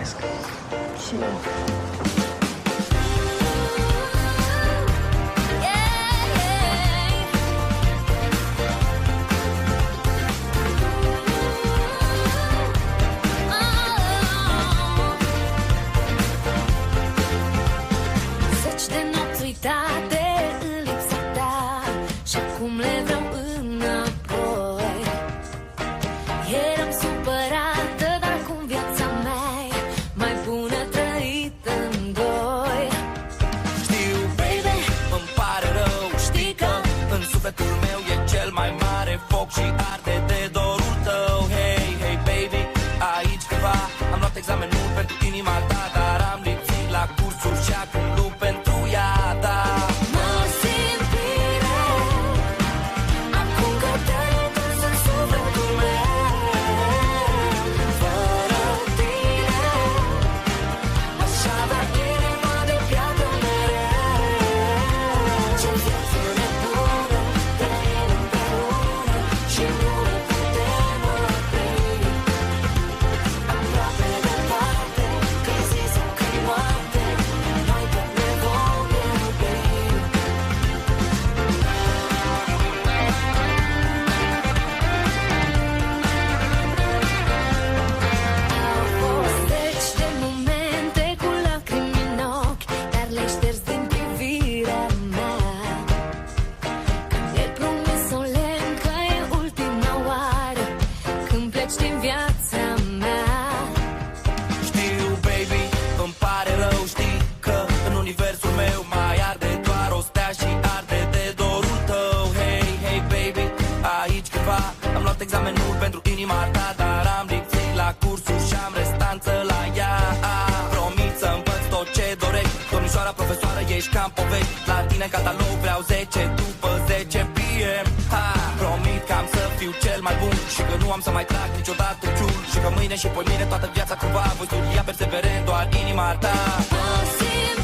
mulțumesc. Și eu. Zeci de nopți uitate în lipsa ta și acum le vreau înapoi. Eram supărată, dar acum viața mea e mai bună trăită în doi. Știu, baby, îmi pare rău. Știi că în sufletul meu e cel mai mare foc și arde de dorul tău. Hey, hey, baby, aici câva. Am luat examenul pentru inima ta, dar am lipsit la cursuri și acum lupt pentru ea, da. Mă simt bine acum că te-ai întors în sufletul meu. Fără tine aș avea inima de piatră mereu. Ce viață nebună trăim împreună și nu ne putem opri. Aproape departe, că zi sau că noapte, noi tot ne vom iubi. Au fost zeci de momente cu lacrimi în ochi, dar le-ai șters din privirea mea. Când mi-ai promis solemn că e ultima oară când pleci din viața mea. Știu, baby, îmi pare rău. Știi că în universul meu mai arde doar o stea și arde de dorul tău. Hey, hey, baby, aici cândva am luat examenul pentru inima ta, dar am lipsit la cursuri și am restanță la ea. Promit să învăț tot ce doresc. Domnișoara profesoară, ești ca în povești. La tine în catalog vreau 10 după 10 PM. Promit că am să fiu cel mai bun și că nu am să mai trag niciodată ciul. Și că mâine și poimâine toată viața cândva voi studia perseverent doar inima ta. Mă simt